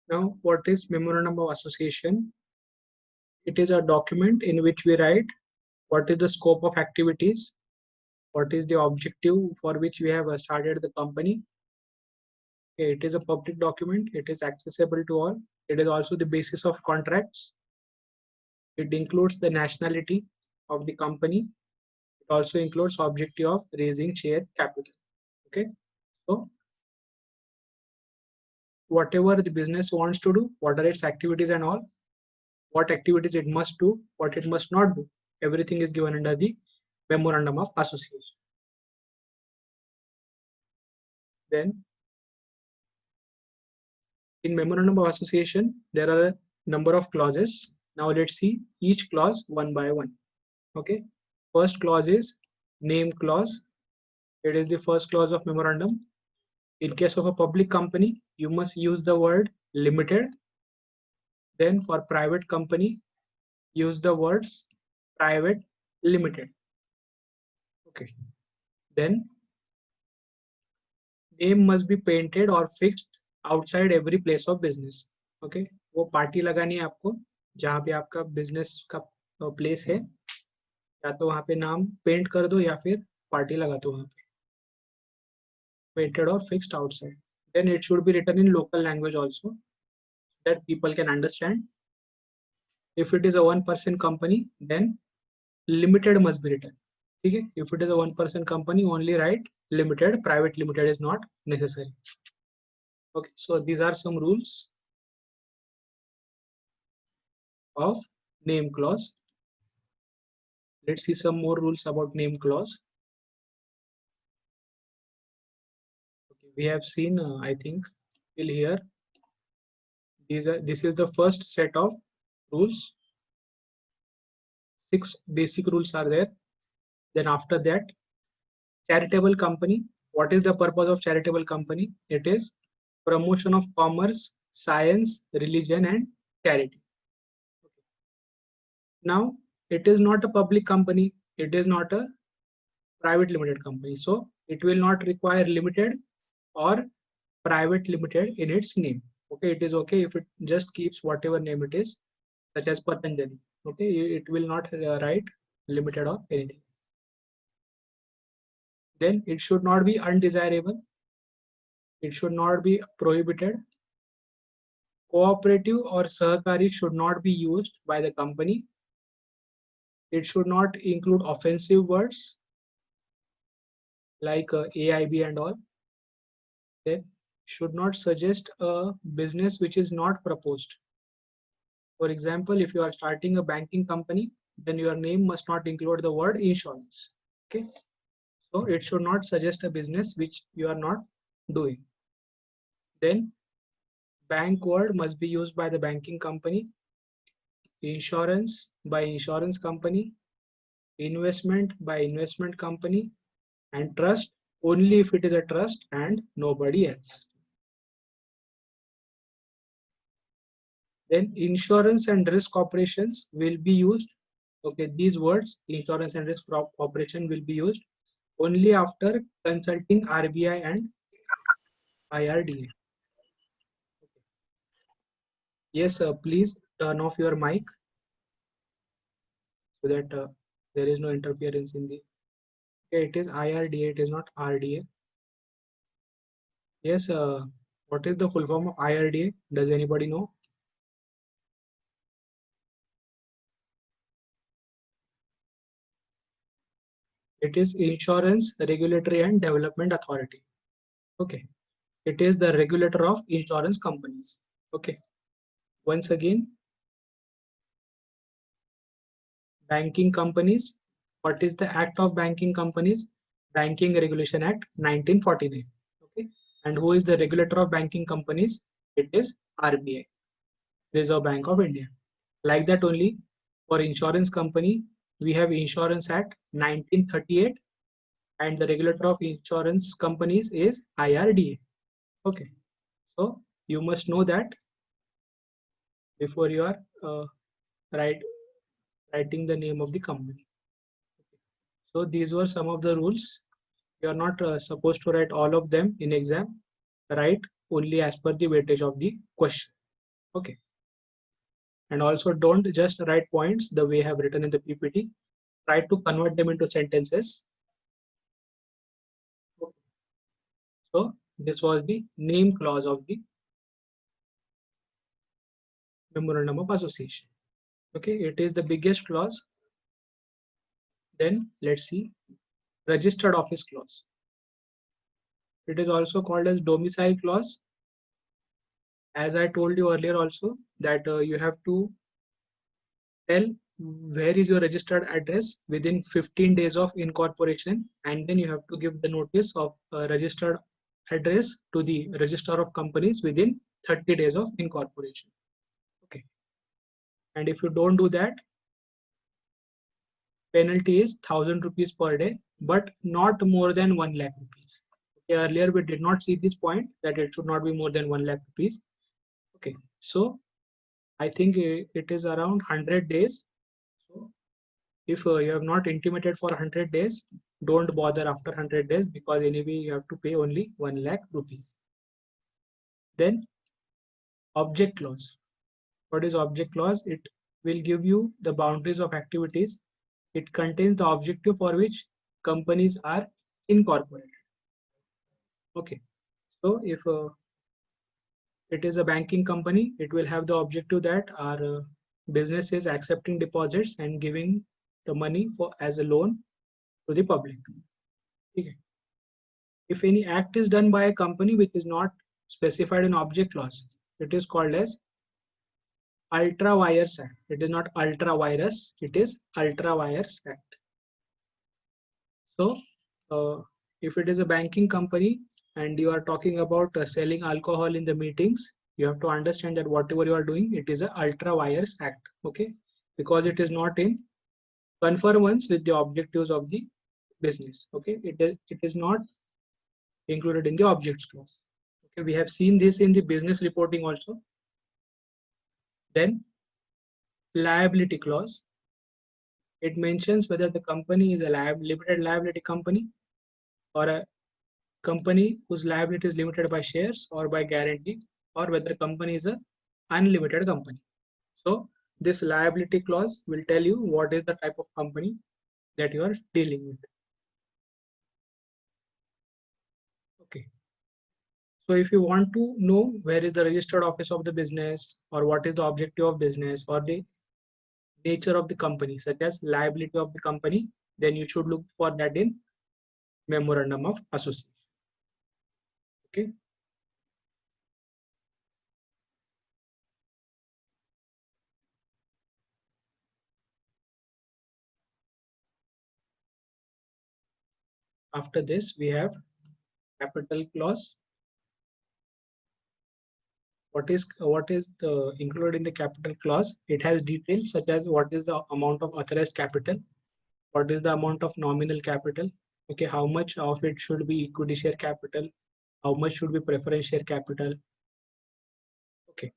Now, what is memorandum of association? It is a document in which we write what is the scope of activities, what is the objective for which we have started the company. Okay, it is a public document. It is accessible to all. It is also the basis of contracts. It includes the nationality of the company. It also includes objective of raising share capital. Okay, so whatever the business wants to do, what are its activities and all, what activities it must do, what it must not do, everything is given under the memorandum of association. Then in memorandum of association, there are a number of clauses. Now let's see each clause one by one. Okay, first clause is name clause. It is the first clause of memorandum. In case of a public company, you must use the word limited. Then for private company, use the words private limited. Okay, then name must be painted or fixed outside every place of business. Okay, वो party लगानी है आपको जहाँ पे आपका business का place है, या तो वहाँ पे नाम पेंट कर दो या फिर पार्टी लगा दो वहाँ पे, painted or fixed outside. Then it should be written in local language also that people can understand. If it is a one person company, then limited must be written. Okay, if it is a one person company, only write limited. Private limited is not necessary. Okay, so these are some rules of name clause. Let's see some more rules about name clause. Okay, we have seen, I think, till here. This is the first set of rules. 6 basic rules are there. Then after that, charitable company. What is the purpose of charitable company? It is promotion of commerce, science, religion, and charity. Now, it is not a public company. It is not a private limited company. So it will not require limited or private limited in its name. Okay, it is okay if it just keeps whatever name it is, such as Patanjali. Okay, it will not write limited or anything. Then it should not be undesirable. It should not be prohibited. Cooperative or sahakari should not be used by the company. It should not include offensive words like AIB and all. Then should not suggest a business which is not proposed. For example, if you are starting a banking company, then your name must not include the word insurance. Okay, so it should not suggest a business which you are not doing. Then bank word must be used by the banking company, insurance by insurance company, investment by investment company, and trust only if it is a trust and nobody else. Then insurance and risk operations will be used. Okay, these words insurance and risk operation will be used only after consulting RBI and IRDA. Yes, please turn off your mic so that there is no interference in the. Okay, it is IRDA, it is not RDA. Yes, what is the full form of IRDA? Does anybody know? It is Insurance Regulatory and Development Authority. Okay, it is the regulator of insurance companies. Okay, once again, banking companies. What is the Act of Banking Companies? Banking Regulation Act 1949. Okay, and who is the regulator of banking companies? It is RBI, Reserve Bank of India. Like that only, for insurance company, we have Insurance Act 1938, and the regulator of insurance companies is IRDA. Okay, so you must know that before you are writing the name of the company. So these were some of the rules. You are not supposed to write all of them in exam. Write only as per the weightage of the question. Okay. And also don't just write points the way I have written in the PPT. Try to convert them into sentences. So this was the name clause of the memorandum of association. Okay, it is the biggest clause. Then let's see registered office clause. It is also called as domicile clause. As I told you earlier also that you have to tell where is your registered address within 15 days of incorporation, and then you have to give the notice of registered address to the register of companies within 30 days of incorporation. Okay, and if you don't do that, penalty is 1,000 rupees per day, but not more than 1 lakh rupees. Okay, earlier we did not see this point that it should not be more than 1 lakh rupees. Okay, so I think it is around 100 days. So if you have not intimated for 100 days, don't bother after 100 days, because anyway you have to pay only 1 lakh rupees. Then object clause. What is object clause? It will give you the boundaries of activities. It contains the objective for which companies are incorporated. Okay, so if it is a banking company, it will have the objective that our business is accepting deposits and giving the money for as a loan to the public. Okay. If any act is done by a company which is not specified in object clause, it is called as ultra vires act. It is not ultra virus, it is ultra vires act. So if it is a banking company and you are talking about selling alcohol in the meetings, you have to understand that whatever you are doing, it is a ultra vires act. Okay, because it is not in conformance with the objectives of the business. Okay, it is not included in the objects clause. Okay, we have seen this in the business reporting also. Then liability clause. It mentions whether the company is a limited liability company or a company whose liability is limited by shares or by guarantee, or whether company is a unlimited company. So this liability clause will tell you what is the type of company that you are dealing with. Okay. So if you want to know where is the registered office of the business, or what is the objective of business, or the nature of the company, such as liability of the company, then you should look for that in memorandum of association. Okay. After this, we have capital clause. What is the included in the capital clause? It has details such as what is the amount of authorized capital, what is the amount of nominal capital, okay, how much of it should be equity share capital, how much should be preference share capital. Okay,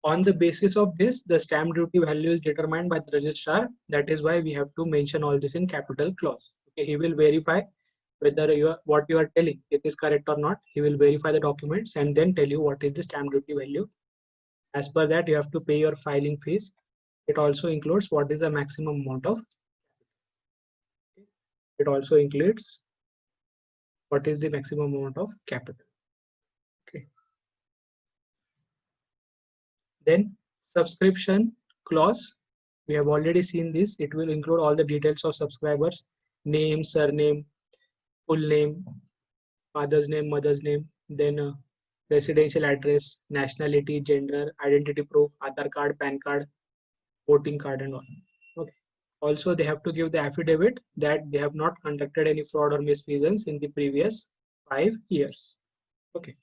on the basis of this, the stamp duty value is determined by the registrar. That is why we have to mention all this in capital clause. Okay, he will verify whether what you are telling it is correct or not. He will verify the documents and then tell you what is the stamp duty value. As per that, you have to pay your filing fees. It also includes what is the maximum amount of. It also includes what is the maximum amount of capital. Okay. Then subscription clause. We have already seen this. It will include all the details of subscribers, name, surname, full name, father's name, mother's name, then residential address, nationality, gender, identity proof, Aadhaar card, PAN card, voting card, and all. Okay. Also, they have to give the affidavit that they have not conducted any fraud or misfeasance in the previous 5 years. Okay.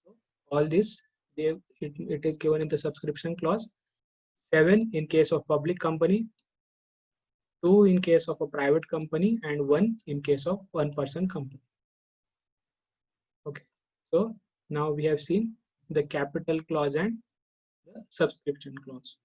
So all this it is given in the subscription clause. 7 in case of public company, 2 in case of a private company, and 1 in case of one person company. Okay. So now we have seen the capital clause and the subscription clause.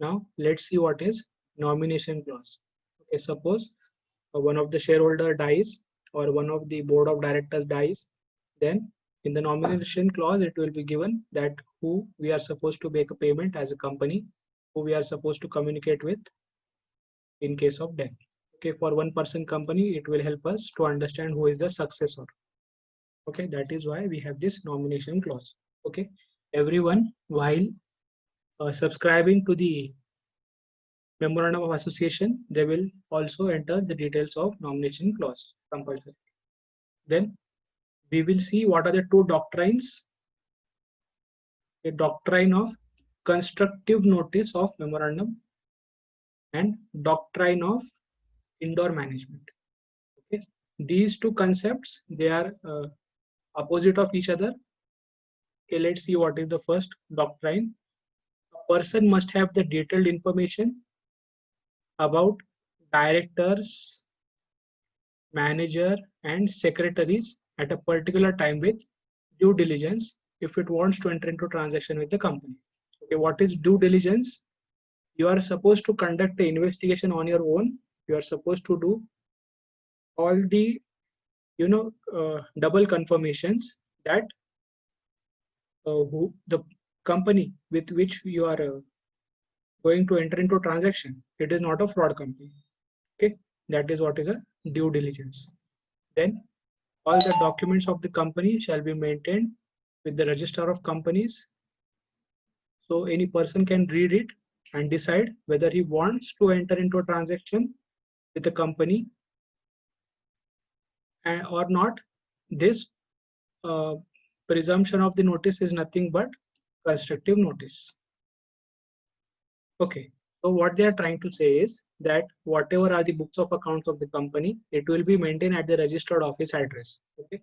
Now let's see what is nomination clause. Okay, suppose one of the shareholder dies or one of the board of directors dies, then in the nomination clause it will be given that who we are supposed to make a payment as a company, who we are supposed to communicate with in case of death. Okay, for one person company it will help us to understand who is the successor. Okay, that is why we have this nomination clause. Okay, everyone while subscribing to the memorandum of association, they will also enter the details of nomination clause compulsory. Then we will see what are the two doctrines. A doctrine of constructive notice of memorandum and doctrine of indoor management. Okay, these two concepts, they are opposite of each other. Okay, let's see what is the first doctrine. A person must have the detailed information about directors, manager and secretaries at a particular time with due diligence if it wants to enter into transaction with the company. Okay, what is due diligence? You are supposed to conduct the investigation on your own. You are supposed to do all the double confirmations that who the company with which you are going to enter into transaction, it is not a fraud company. Okay, that is what is a due diligence. Then all the documents of the company shall be maintained with the register of companies, so any person can read it and decide whether he wants to enter into a transaction with the company or not. This uh, presumption of the notice is nothing but constructive notice. Okay, so what they are trying to say is that whatever are the books of accounts of the company, it will be maintained at the registered office address. Okay,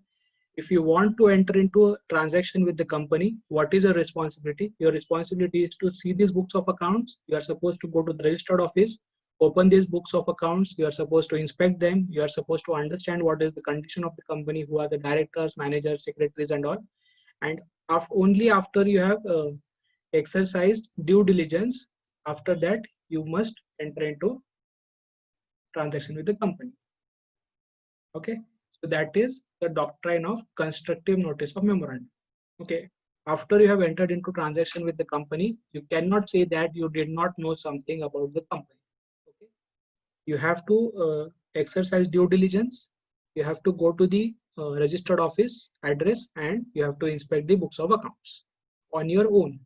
if you want to enter into a transaction with the company, what is your responsibility? Your responsibility is to see these books of accounts. You are supposed to go to the registered office, open these books of accounts. You are supposed to inspect them. You are supposed to understand what is the condition of the company, who are the directors, managers, secretaries and all. And only after you have exercised due diligence, after that you must enter into transaction with the company. Okay, so that is the doctrine of constructive notice of memorandum. Okay, after you have entered into transaction with the company, you cannot say that you did not know something about the company. Okay, you have to exercise due diligence. You have to go to the registered office address and you have to inspect the books of accounts on your own.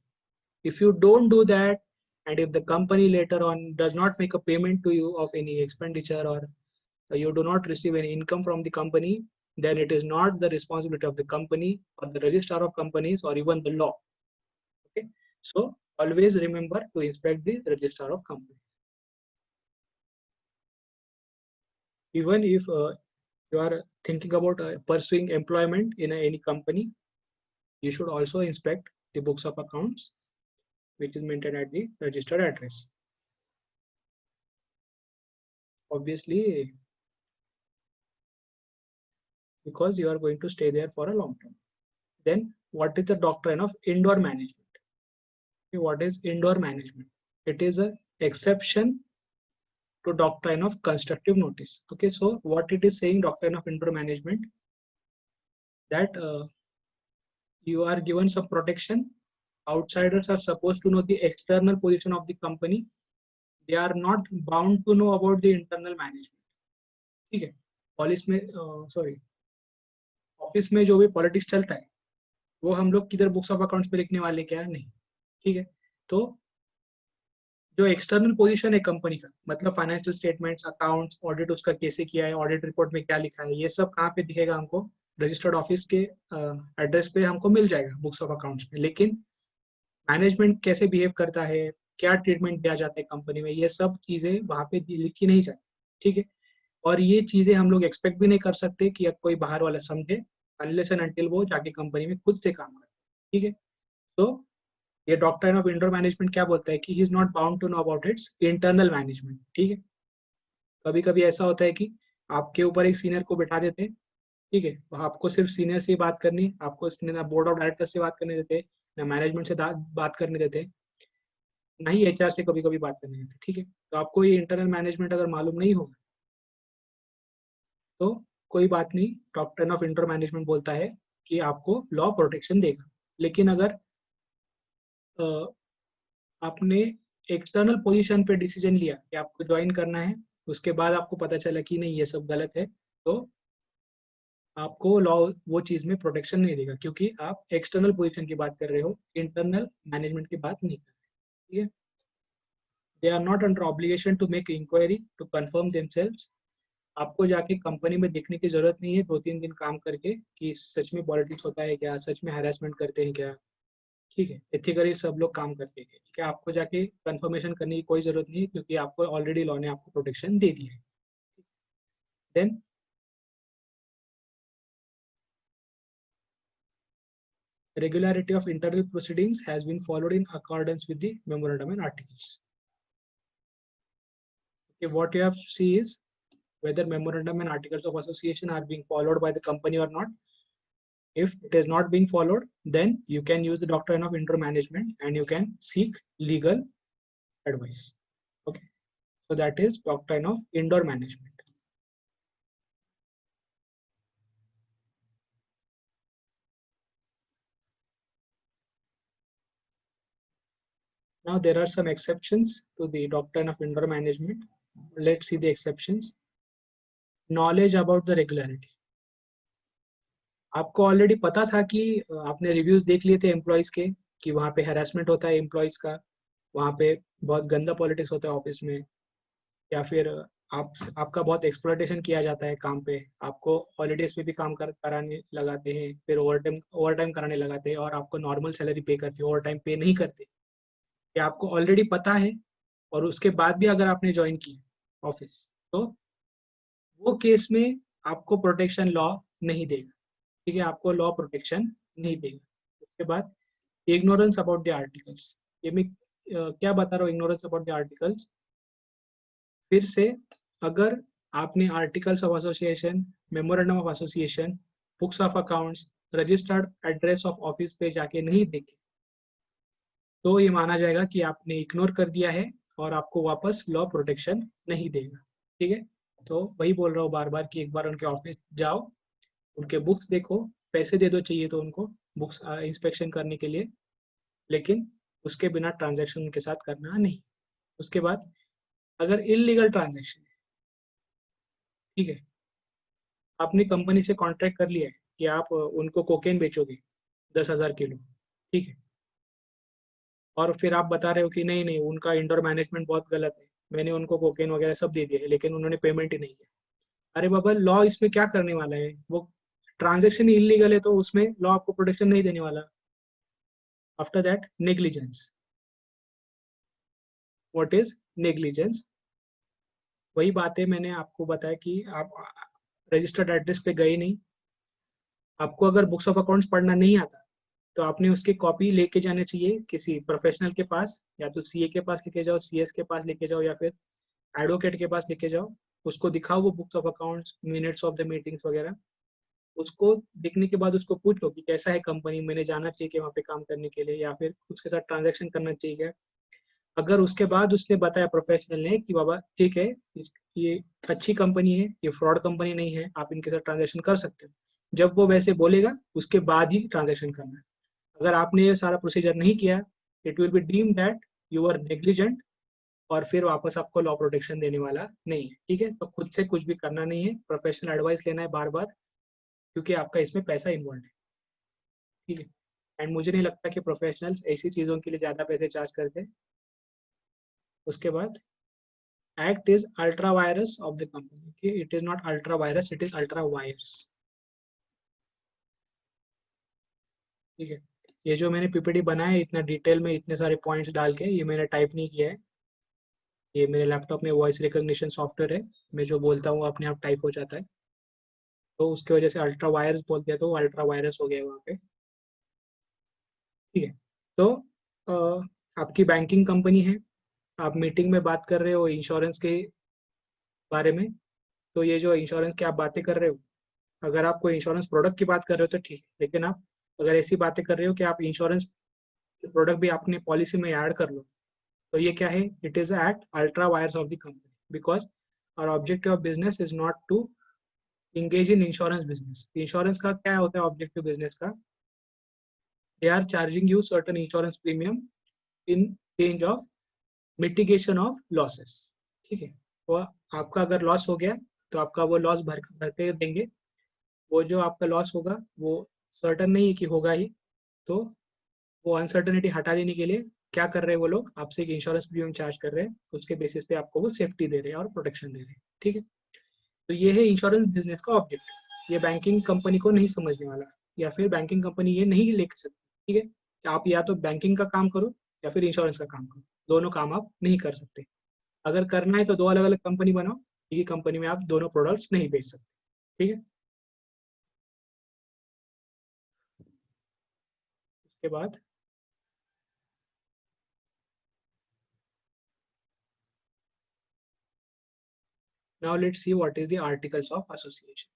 If you don't do that, and if the company later on does not make a payment to you of any expenditure, or you do not receive any income from the company, then it is not the responsibility of the company or the registrar of companies or even the law. Okay, so always remember to inspect the registrar of companies. Even if you are thinking about pursuing employment in any company, you should also inspect the books of accounts which is maintained at the registered address. Obviously, because you are going to stay there for a long time. Then what is the doctrine of indoor management? Okay, what is indoor management? It is an exception to doctrine of constructive notice. Okay, so what it is saying, doctrine of indoor management, that you are given some protection. Outsiders are supposed to know the external position of the company. They are not bound to know about the internal management. ठीक है, polish में sorry office में जो भी politics चलता है वो हम लोग किधर बुक्स ऑफ अकाउंट्स पे लिखने वाले क्या नहीं. ठीक है, तो जो एक्सटर्नल पोजीशन है कंपनी का, मतलब फाइनेंशियल स्टेटमेंट्स, अकाउंट्स, ऑडिट उसका कैसे किया है, ऑडिट रिपोर्ट में क्या लिखा है, ये सब कहाँ पे दिखेगा हमको? रजिस्टर्ड ऑफिस के एड्रेस पे हमको मिल जाएगा बुक्स ऑफ अकाउंट्स में. लेकिन मैनेजमेंट कैसे बिहेव करता है, क्या ट्रीटमेंट दिया जाता है कंपनी में, ये सब चीजें वहां पे लिखी नहीं जाती. ठीक है, और ये चीजें हम लोग एक्सपेक्ट भी नहीं कर सकते कि कोई बाहर वाला समझे, अनलेस एंड अनटिल वो जाके कंपनी में खुद से काम करे. ठीक है, तो ये डॉक्ट्रिन ऑफ इंडोर मैनेजमेंट क्या बोलता है कि he is not bound to know about its internal management. ठीक है, कभी कभी ऐसा होता है कि आपके ऊपर एक सीनियर को बैठा देते हैं. ठीक है, आपको सिर्फ सीनियर से बात करनी, आपको ना बोर्ड ऑफ डायरेक्टर से बात करने देते, ना मैनेजमेंट से बात करने देते. ना ही एचआर से कभी कभी बात करनी होती है, ठीक है। तो आपको ये इंटरनल मैनेजमेंट अगर मालूम नहीं होगा तो कोई बात नहीं, डॉक्ट्रिन ऑफ इंटर मैनेजमेंट बोलता है कि आपको लॉ प्रोटेक्शन देगा। लेकिन अगर आपने एक्सटर्नल पोजीशन पे डिसीजन लिया कि आपको ज्वाइन करना है, उसके बाद आपको पता चला कि नहीं ये सब गलत है, तो आपको लॉ वो चीज में प्रोटेक्शन नहीं देगा, क्योंकि आप एक्सटर्नल पोजीशन की बात कर रहे हो, इंटरनल मैनेजमेंट की बात नहीं कर रहे, ठीक है। They are not under obligation to make inquiry to confirm themselves. आपको जाके कंपनी में देखने की जरूरत नहीं है 2-3 दिन काम करके कि सच में पॉलिटिक्स होता है क्या, सच में हैरेसमेंट करते हैं क्या, ठीक है। एथिकली सब लोग काम करते हैं, ठीक है। आपको जाके कंफर्मेशन करने की कोई जरूरत नहीं है, क्योंकि आपको ऑलरेडी लॉ ने आपको प्रोटेक्शन दे दी है। Then regularity of internal proceedings has been followed in accordance with the memorandum and articles. Okay, what you have to see is whether memorandum and articles of association are being followed by the company or not. If it is not being followed, then you can use the doctrine of indoor management and you can seek legal advice. Okay, so that is doctrine of indoor management. Now there are some exceptions to the doctrine of indoor management. Let's see the exceptions. Knowledge about the regularity. आपको already पता था कि आपने reviews देख लिए थे employees के कि वहाँ पे हैरेसमेंट होता है एम्प्लॉयज का, वहाँ पे बहुत गंदा पॉलिटिक्स होता है ऑफिस में, या फिर आपका बहुत एक्सप्लॉयटेशन किया जाता है काम पे, आपको हॉलीडेज पे भी काम कराने लगाते हैं, फिर ओवर टाइम कराने लगाते हैं और आपको नॉर्मल सैलरी पे करते हैं, ओवर टाइम पे नहीं करते। ये आपको ऑलरेडी पता है और उसके बाद भी अगर आपने ज्वाइन किया ऑफिस, तो वो केस में आपको प्रोटेक्शन लॉ नहीं देगा, ठीक है। आपको लॉ प्रोटेक्शन नहीं देगा। उसके बाद इग्नोरेंस अबाउट द आर्टिकल्स। ये मैं क्या बता रहा हूँ, इग्नोरेंस अबाउट द आर्टिकल्स। फिर से अगर आपने articles of association, memorandum of association, books of accounts, registered address of office पे जाके नहीं देखे, तो ये माना जाएगा कि आपने इग्नोर कर दिया है और आपको वापस लॉ प्रोटेक्शन नहीं देगा, ठीक है। तो वही बोल रहा हूँ बार बार कि एक बार उनके ऑफिस जाओ, उनके बुक्स देखो, पैसे दे दो चाहिए तो उनको बुक्स इंस्पेक्शन करने के लिए, लेकिन उसके बिना ट्रांजैक्शन उनके साथ करना नहीं। उसके बाद अगर इलीगल ट्रांजैक्शन, ठीक है, आपने कंपनी से कॉन्ट्रैक्ट कर लिया है कि आप उनको कोकेन बेचोगे 10,000 किलो, ठीक है, और फिर आप बता रहे हो कि नहीं नहीं उनका इंडोर मैनेजमेंट बहुत गलत है, मैंने उनको कोकेन वगैरह सब दे दिया है लेकिन उन्होंने पेमेंट ही नहीं किया। अरे बाबा, लॉ इसमें क्या करने वाला है, वो ट्रांजेक्शन इलीगल है तो उसमें लॉ आपको प्रोटेक्शन नहीं देने वाला। After that negligence. What is negligence? वही बात है, मैंने आपको बताया कि आप रजिस्टर्ड एड्रेस पे गए नहीं, आपको अगर बुक्स ऑफ अकाउंट्स पढ़ना नहीं आता तो आपने उसकी कॉपी लेके जाने चाहिए किसी प्रोफेशनल के पास, या तो सीए के पास लेके जाओ, सीएस के पास लेके जाओ, या फिर एडवोकेट के पास लेके जाओ। उसको दिखाओ वो books of accounts, minutes of the meetings वगैरह। उसको देखने के बाद उसको पूछो कि कैसा है कंपनी, मैंने जाना चाहिए कि वहाँ पे काम करने के लिए, या फिर उसके साथ ट्रांजेक्शन करना चाहिए। अगर उसके बाद उसने बताया प्रोफेशनल ने कि बाबा ठीक है, ये अच्छी कंपनी है, ये फ्रॉड कंपनी नहीं है, आप इनके साथ ट्रांजेक्शन कर सकते हो, जब वो वैसे बोलेगा उसके बाद ही ट्रांजेक्शन करना है। अगर आपने ये सारा प्रोसीजर नहीं किया, it will be deem that you are negligent, और फिर वापस आपको लॉ प्रोटेक्शन देने वाला नहीं है, ठीक है। तो खुद से कुछ भी करना नहीं है, प्रोफेशनल एडवाइस लेना है बार बार, क्योंकि आपका इसमें पैसा इन्वॉल्व है, ठीक है। एंड मुझे नहीं लगता कि प्रोफेशनल्स ऐसी चीज़ों के लिए ज़्यादा पैसे चार्ज करते हैं। उसके बाद act is ultra virus of the company, okay? It is not ultra virus, it is ultra virus, ठीक है। ये जो मैंने पीपीटी बनाया है इतना डिटेल में इतने सारे पॉइंट्स डाल के, ये मैंने टाइप नहीं किया है, ये मेरे लैपटॉप में वॉइस रिकॉग्निशन सॉफ्टवेयर है, मैं जो बोलता हूँ अपने आप टाइप हो जाता है, तो उसकी वजह से अल्ट्रा वायरस बोल दिया तो अल्ट्रा वायरस हो गया वहाँ पे, ठीक है। तो आपकी बैंकिंग कंपनी है, आप मीटिंग में बात कर रहे हो इंश्योरेंस के बारे में, तो ये जो इंश्योरेंस की आप बातें कर रहे हो, अगर आप कोई इंश्योरेंस प्रोडक्ट की बात कर रहे हो तो ठीक है, लेकिन आप अगर ऐसी बातें कर रहे हो कि आप इंश्योरेंस प्रोडक्ट भी अपने पॉलिसी में ऐड कर लो, तो ये क्या है, it is at ultra vires of the company because our objective of business is not to engage in insurance business. Insurance का क्या होता है ऑब्जेक्टिव बिजनेस का, they are charging you certain insurance premium in range of mitigation of losses, ठीक है। वो आपका अगर लॉस हो गया तो आपका वो लॉस भर के देंगे। वो जो आपका लॉस होगा वो सर्टन नहीं है कि होगा ही, तो वो अनसर्टनिटी हटा देने के लिए क्या कर रहे हैं वो लोग, आपसे एक इंश्योरेंस प्रीमियम चार्ज कर रहे हैं, उसके बेसिस पे आपको वो सेफ्टी दे रहे हैं और प्रोटेक्शन दे रहे हैं, ठीक है। तो ये है इंश्योरेंस बिजनेस का ऑब्जेक्ट। ये बैंकिंग कंपनी को नहीं समझने वाला, या फिर बैंकिंग कंपनी ये नहीं ले सकती, ठीक है। कि आप या तो बैंकिंग का काम करो या फिर इंश्योरेंस का काम करो, दोनों काम आप नहीं कर सकते। अगर करना है तो दो अलग अलग कंपनी बनाओ, एक ही कंपनी में आप दोनों प्रोडक्ट्स नहीं बेच सकते, ठीक है। उसके बाद now let's see what is the articles of association.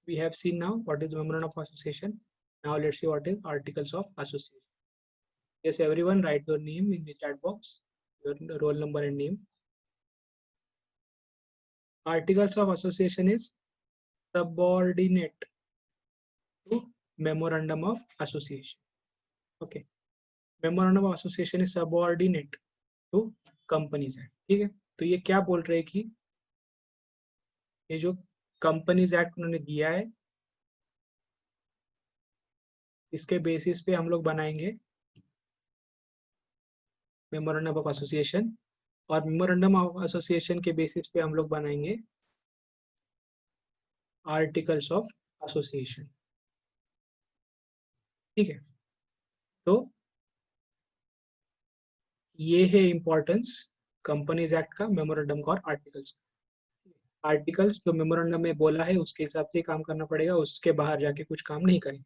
We have seen now what is the memorandum of association. Now let's see what is articles of association. Yes, everyone write your name in the chat box, your roll number and name. Articles of association is subordinate to memorandum of association. Okay, memorandum of association is subordinate to companies act, ठीक है। तो ये क्या बोल रहे हैं कि ये जो कंपनीज एक्ट उन्होंने दिया है इसके बेसिस पे हम लोग बनाएंगे मेमोरेंडम ऑफ एसोसिएशन, और मेमोरेंडम ऑफ एसोसिएशन के बेसिस पे हम लोग बनाएंगे आर्टिकल्स ऑफ एसोसिएशन, ठीक है। तो ये है इंपॉर्टेंस कंपनीज एक्ट का, मेमोरेंडम का और आर्टिकल्स। आर्टिकल्स जो मेमोरेंडम में बोला है उसके हिसाब से काम करना पड़ेगा, उसके बाहर जाके कुछ काम नहीं करेंगे।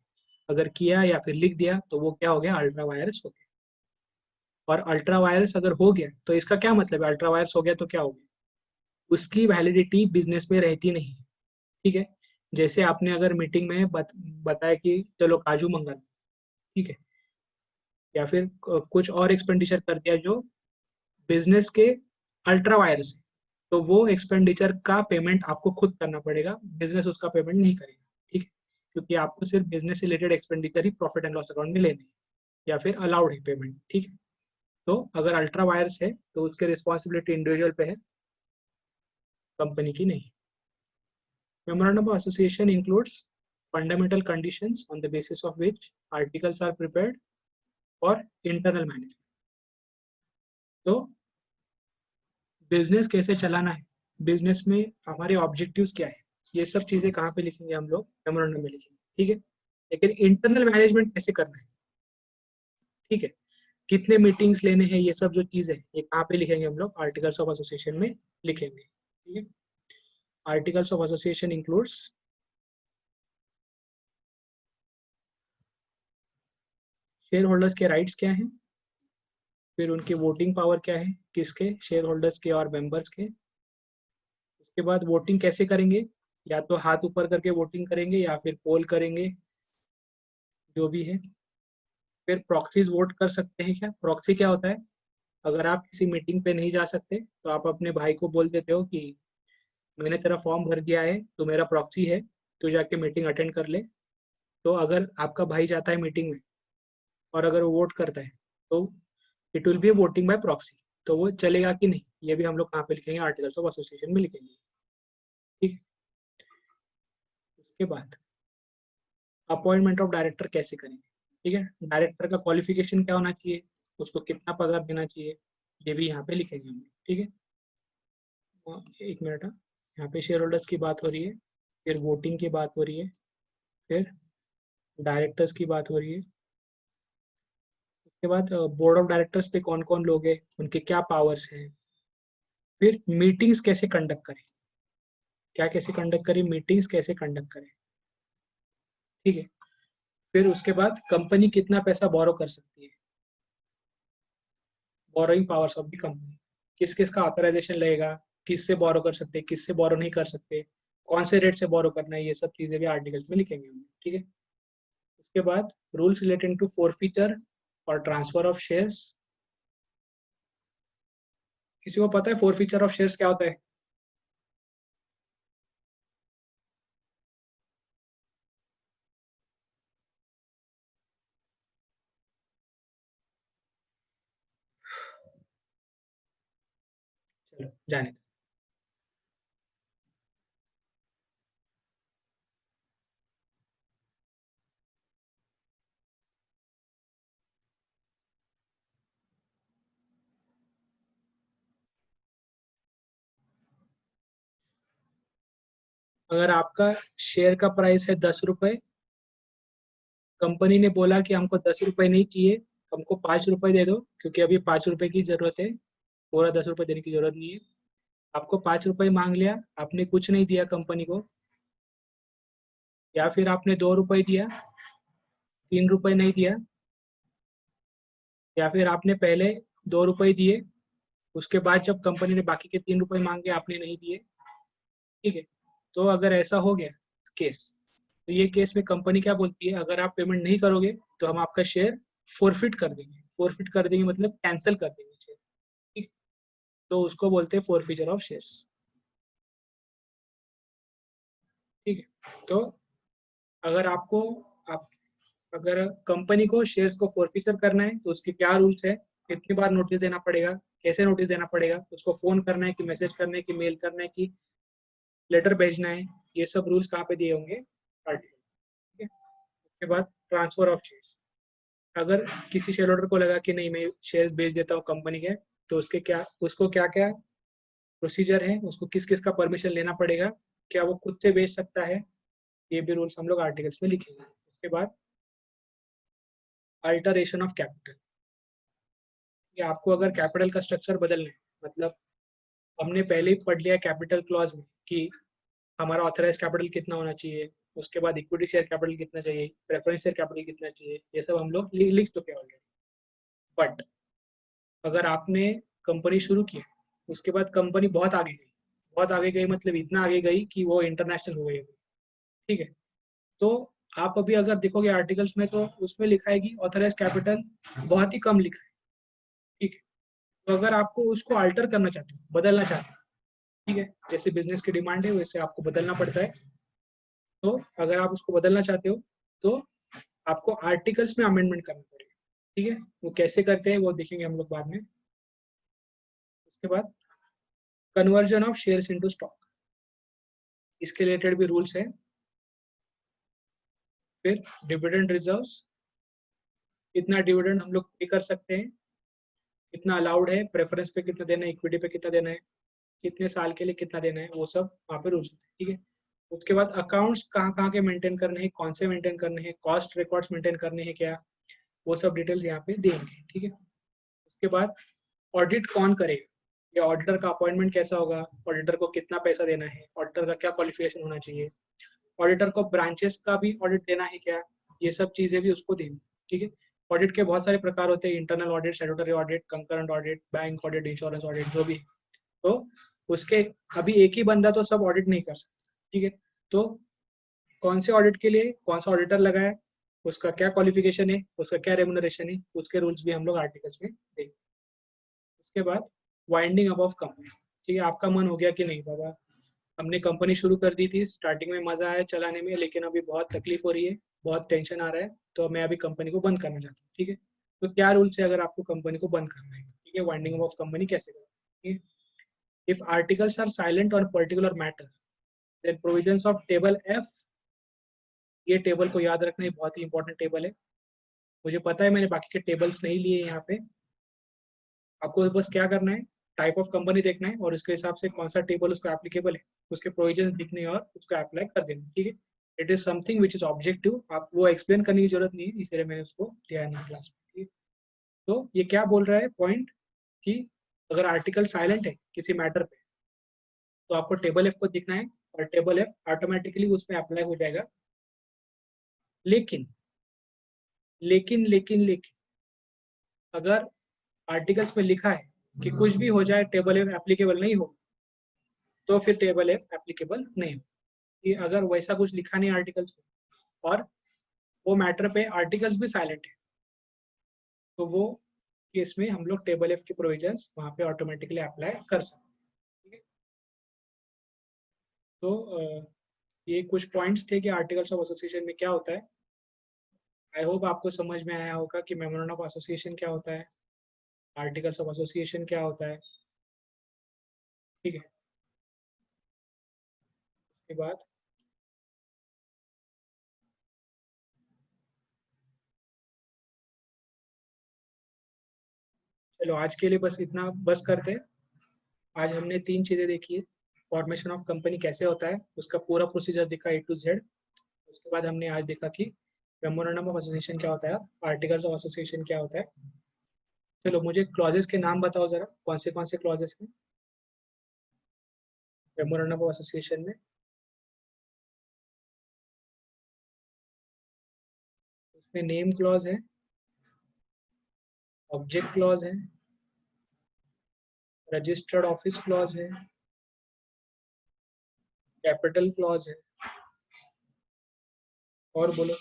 अगर किया या फिर लिख दिया तो वो क्या हो गया, अल्ट्रा वायरस हो गया। और अल्ट्रा वायरस अगर हो गया तो इसका क्या मतलब है, अल्ट्रा वायरस हो गया तो क्या हो गया, उसकी वैलिडिटी बिजनेस में रहती नहीं, ठीक है। जैसे आपने अगर मीटिंग में बताया कि चलो काजू मंगा, ठीक है, या फिर कुछ और एक्सपेंडिचर कर दिया जो बिजनेस के अल्ट्रा वायरस है, तो वो एक्सपेंडिचर का पेमेंट आपको खुद करना पड़ेगा, बिजनेस उसका पेमेंट नहीं करेगा, ठीक है। क्योंकि आपको सिर्फ business related expenditure he profit and loss account में लेने हैं, या फिर अलाउड है पेमेंट, ठीक है। तो अगर अल्ट्रा वायरस है तो उसके रिस्पॉन्सिबिलिटी इंडिविजुअल पे है, कंपनी की नहीं। Memorandum of Association includes fundamental conditions on the basis of which articles are prepared for internal management. तो बिजनेस कैसे चलाना है, बिजनेस में हमारे ऑब्जेक्टिव्स क्या है, ये सब चीजें कहाँ पे लिखेंगे हम लोग, मेमोरेंडम में लिखेंगे, ठीक है। लेकिन इंटरनल मैनेजमेंट कैसे करना है, ठीक है, कितने मीटिंग्स लेने हैं, ये सब जो चीज है ये कहाँ पे लिखेंगे हम लोग, आर्टिकल्स ऑफ एसोसिएशन में लिखेंगे, ठीक है। Articles of association includes share holders के राइट्स क्या हैं, फिर उनकी वोटिंग पावर क्या है, किसके, शेयर होल्डर्स के और मेंबर्स के। उसके बाद वोटिंग कैसे करेंगे, या तो हाथ ऊपर करके वोटिंग करेंगे या फिर पोल करेंगे, जो भी है। फिर प्रॉक्सीज वोट कर सकते हैं क्या, प्रॉक्सी क्या होता है, अगर आप किसी मीटिंग पे नहीं जा सकते तो आप अपने भाई को बोल देते हो कि मैंने तेरा फॉर्म भर दिया है, तो मेरा प्रॉक्सी है, तो जाके मीटिंग अटेंड कर ले। तो अगर आपका भाई जाता है मीटिंग में और अगर वो वोट करता है तो it will B voting bye proxy, तो वो चलेगा कि नहीं, ये भी हम लोग कहाँ पे लिखेंगे, आर्टिकल्स ऑफ एसोसिएशन में लिखेंगे, ठीक है। उसके बाद अपॉइंटमेंट ऑफ डायरेक्टर कैसे करेंगे, ठीक है, डायरेक्टर का क्वालिफिकेशन क्या होना चाहिए, उसको कितना पगार देना चाहिए, ये भी यहाँ पे लिखेंगे हम, ठीक है। एक मिनट, यहाँ पे शेयर होल्डर्स की बात हो रही है, फिर वोटिंग की बात हो रही है, फिर डायरेक्टर्स की बात हो रही है। उसके बाद बोर्ड ऑफ डायरेक्टर्स पे कौन कौन लोग हैं, उनके क्या पावर्स हैं, फिर मीटिंग्स कैसे कंडक्ट करें, क्या कैसे कंडक्ट करें, मीटिंग्स कैसे कंडक्ट करें, ठीक है। फिर उसके बाद कंपनी कितना पैसा बोरो कर सकती है, borrowing powers of the company, किस किस का ऑथराइजेशन लगेगा, किससे बोरो कर सकते हैं, किससे बोरो नहीं कर सकते, कौन से रेट से बोरो करना है, ये सब चीजें भी आर्टिकल्स में लिखेंगे हम, ठीक है। उसके बाद रूल्स रिलेटेड टू फोरफीचर और ट्रांसफर ऑफ शेयर्स, किसी को पता है फोर फीचर ऑफ शेयर्स क्या होता है? चलो जाने दो। अगर आपका शेयर का प्राइस है 10 रुपए, कंपनी ने बोला कि हमको 10 रुपए नहीं चाहिए, हमको 5 रुपए दे दो, क्योंकि अभी 5 रुपए की जरूरत है, पूरा 10 रुपए देने की जरूरत नहीं है। आपको 5 रुपए मांग लिया, आपने कुछ नहीं दिया कंपनी को, या फिर आपने 2 रुपए दिया, 3 रुपए नहीं दिया, या फिर आपने पहले 2 रुपए दिए, उसके बाद जब कंपनी ने बाकी के 3 रुपए मांगे आपने नहीं दिए, ठीक है। तो अगर ऐसा हो गया केस, तो ये केस में कंपनी क्या बोलती है, अगर आप पेमेंट नहीं करोगे तो हम आपका शेयर फोरफिट कर देंगे। फोरफिट कर देंगे मतलब कैंसिल कर देंगे शेयर, ठीक। तो उसको बोलते हैं फोरफिचर ऑफ शेयर्स, ठीक है। तो अगर आपको आप अगर कंपनी को शेयर्स को फोरफिचर करना है तो उसके क्या रूल्स है, कितनी बार नोटिस देना पड़ेगा, कैसे नोटिस देना पड़ेगा, उसको फोन करना है कि मैसेज करना है कि मेल करना है कि लेटर भेजना है, ये सब रूल्स कहाँ पे दिए होंगे, आर्टिकल, ठीक है। उसके बाद ट्रांसफर ऑफ शेयर्स, अगर किसी शेयर होल्डर को लगा कि नहीं मैं शेयर बेच देता हूँ कंपनी के, तो उसको क्या क्या प्रोसीजर है, उसको किस किस का परमिशन लेना पड़ेगा, क्या वो खुद से बेच सकता है, ये भी रूल्स हम लोग आर्टिकल्स में लिखेंगे। उसके बाद अल्टरेशन ऑफ कैपिटल, कि आपको अगर कैपिटल का स्ट्रक्चर बदलना है, मतलब हमने पहले ही पढ़ लिया कैपिटल क्लॉज में कि हमारा ऑथराइज कैपिटल कितना होना चाहिए, उसके बाद इक्विटी शेयर कैपिटल कितना चाहिए, प्रेफरेंस शेयर कैपिटल कितना चाहिए, ये सब हम लोग लिख चुके हैं ऑलरेडी। बट अगर आपने कंपनी शुरू की, उसके बाद कंपनी बहुत आगे गई, बहुत आगे गई मतलब इतना आगे गई कि वो इंटरनेशनल हो गई, ठीक है। तो आप अभी अगर देखोगे आर्टिकल्स में तो उसमें लिखा है कि ऑथराइज कैपिटल बहुत ही कम लिखा है, ठीक है। तो अगर आपको उसको अल्टर करना चाहते हो, बदलना चाहते हो, ठीक है, जैसे बिजनेस की डिमांड है वैसे आपको बदलना पड़ता है। तो अगर आप उसको बदलना चाहते हो तो आपको आर्टिकल्स में अमेंडमेंट करना पड़ेगा, ठीक है। वो कैसे करते हैं वो देखेंगे हम लोग बाद में। उसके बाद conversion of shares into stock, इसके रिलेटेड भी रूल्स है। फिर डिविडेंड रिजर्व्स, कितना डिविडेंड हम लोग पे कर सकते हैं, कितना अलाउड है, प्रेफरेंस पे कितना देना है, इक्विटी पे कितना देना है, कितने साल के लिए कितना देना है, वो सब वहाँ पे रूल्स होते हैं, ठीक है। उसके बाद अकाउंट्स कहाँ कहाँ के मेंटेन करने हैं, कौन से मेंटेन करने हैं, कॉस्ट रिकॉर्ड्स मेंटेन करने हैं क्या, वो सब डिटेल्स यहाँ पे देंगे, ठीक है। उसके बाद ऑडिट कौन करेगा, या ऑडिटर का अपॉइंटमेंट कैसा होगा, ऑडिटर को कितना पैसा देना है, ऑडिटर का क्या क्वालिफिकेशन होना चाहिए, ऑडिटर को ब्रांचेस का भी ऑडिट देना है क्या, ये सब चीजें भी उसको देनी, ठीक है। ऑडिट के बहुत सारे प्रकार होते हैं, internal audit, statutory audit, concurrent audit, bank audit, insurance audit, जो भी। तो उसके अभी एक ही बंदा तो सब ऑडिट नहीं कर सकता, ठीक है। तो कौन से ऑडिट के लिए कौन सा ऑडिटर लगा है, उसका क्या क्वालिफिकेशन है, उसका क्या रेमुनरेशन है, उसके रूल्स भी हम लोग आर्टिकल्स में देंगे। उसके बाद वाइंडिंग अप ऑफ कंपनी, ठीक है। आपका मन हो गया कि नहीं बाबा, हमने कंपनी शुरू कर दी थी, स्टार्टिंग में मजा आया चलाने में, लेकिन अभी बहुत तकलीफ हो रही है, बहुत टेंशन आ रहा है, तो मैं अभी कंपनी को बंद करना चाहता हूँ, ठीक है। तो क्या रूल्स है अगर आपको कंपनी को बंद करना है, ठीक है, वाइंडिंग ऑफ कंपनी कैसे करना है, ठीक है। If articles are silent on particular matter, then provisions of table F, ये टेबल को याद रखना, बहुत ही इंपॉर्टेंट टेबल है। मुझे पता है मैंने बाकी के टेबल्स नहीं लिए यहाँ पे, आपको बस क्या करना है, टाइप ऑफ कंपनी देखना है और उसके हिसाब से कौन सा टेबल उसको एप्लीकेबल है, उसके प्रोविजंस दिखने और उसको अप्लाई कर देना, ठीक है। It is something which is objective, आप वो एक्सप्लेन करने की जरूरत नहीं है, इसलिए मैंने उसको लिया है क्लास में, ठीक है। तो ये क्या बोल रहा है पॉइंट, कि अगर आर्टिकल साइलेंट है किसी मैटर पे तो आपको टेबल एफ को दिखना है, और टेबल एफ ऑटोमेटिकली उसमें अप्लाई हो जाएगा। लेकिन लेकिन लेकिन लेकिन अगर आर्टिकल्स में लिखा है कि कुछ भी हो जाए टेबल एफ एप्लीकेबल नहीं हो, तो फिर टेबल एफ एप्लीकेबल नहीं हो, कि अगर वैसा कुछ लिखा नहीं आर्टिकल्स में और वो मैटर पे आर्टिकल्स भी साइलेंट है, तो वो केस में हम लोग टेबल एफ के प्रोविजंस वहाँ पे ऑटोमेटिकली अप्लाई कर सकते हैं। ठीक है, तो ये कुछ पॉइंट्स थे कि आर्टिकल्स ऑफ एसोसिएशन में क्या होता है। आई होप आपको समझ में आया होगा कि मेमोरेंडम ऑफ एसोसिएशन क्या होता है, आर्टिकल्स ऑफ एसोसिएशन क्या होता है। ठीक है, उसके बाद चलो आज के लिए बस इतना बस करते हैं। आज हमने 3 चीजें देखी है। फॉर्मेशन ऑफ कंपनी कैसे होता है, उसका पूरा प्रोसीजर दिखा A to Z। उसके बाद हमने आज देखा कि मेमोरेंडम ऑफ एसोसिएशन क्या होता है, आर्टिकल्स ऑफ एसोसिएशन क्या होता है। चलो मुझे क्लॉजेस के नाम बताओ जरा, कौन से क्लॉजेस हैं मेमोरेंडम ऑफ एसोसिएशन में। उसमें नेम क्लॉज है, ऑब्जेक्ट क्लॉज है, रजिस्टर्ड ऑफिस क्लॉज है, कैपिटल क्लॉज है, और बोलो।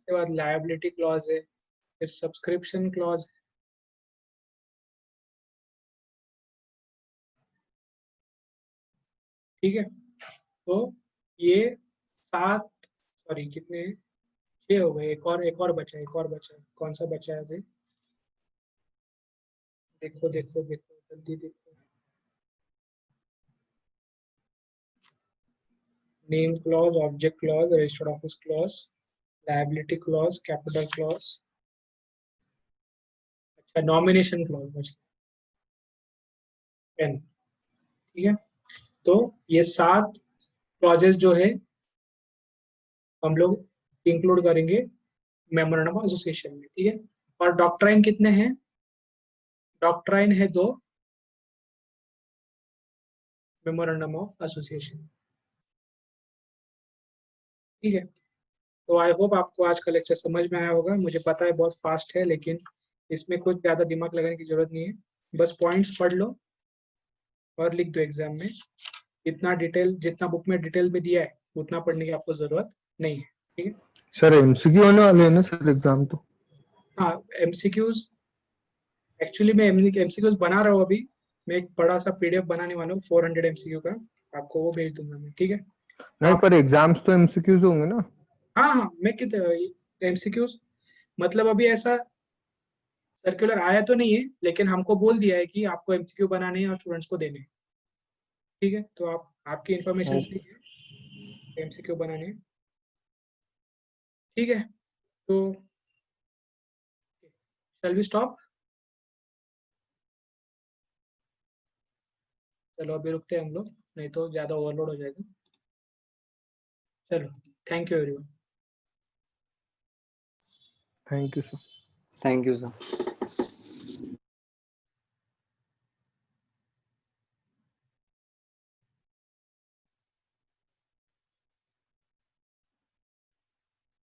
उसके बाद लायबिलिटी क्लॉज है, फिर सब्सक्रिप्शन क्लॉज। ठीक है, तो ये 7, सॉरी कितने, 6 हो गए। एक और बचा, कौन सा बचा है अभी? देखो देखो देखो जल्दी देखो। Name clause, object clause, registered office clause, liability clause, capital clause, अच्छा नॉमिनेशन क्लॉज बच 10। ठीक है, तो ये 7 क्लॉजेस जो है हम लोग इंक्लूड करेंगे मेमोरेंडम ऑफ एसोसिएशन में। ठीक है, और डॉक्ट्राइन कितने हैं? डॉक्ट्राइन है 2 मेमोरेंडम ऑफ एसोसिएशन। ठीक है, तो आई होप आपको आज का लेक्चर समझ में आया होगा। मुझे पता है बहुत फास्ट है, लेकिन इसमें कुछ ज़्यादा दिमाग लगाने की जरूरत नहीं है। बस पॉइंट्स पढ़ लो और लिख दो एग्जाम में। इतना डिटेल, जितना बुक में डिटेल में दिया है उतना पढ़ने की आपको जरूरत नहीं है। ठीक है सर, एमसीक्यू होने वाले हैं ना सर एग्जाम तो? हाँ, एमसीक्यूज एक्चुअली मैं एमसीक्यूज बना रहा हूँ अभी। मैं एक बड़ा सा पीडीएफ बनाने वाला हूँ 400 एमसीक्यू का, आपको वो भेज दूंगा मैं। ठीक है, नहीं, आप पर एग्जाम्स तो एमसीक्यूज होंगे ना? हाँ हाँ, मैं कितने एमसीक्यूज, मतलब अभी ऐसा सर्कुलर आया तो नहीं है, लेकिन हमको बोल दिया है कि आपको एमसीक्यू बनाने हैं और स्टूडेंट्स को देने हैं। ठीक है, तो आप आपकी इंफॉर्मेशन सही है, एमसीक्यू बनाने हैं। ठीक है, तो शैल वी स्टॉप? चलो अभी रुकते हैं हम लोग, नहीं तो ज़्यादा ओवरलोड हो जाएगा। चलो, thank you everyone. Thank you sir. Thank you sir.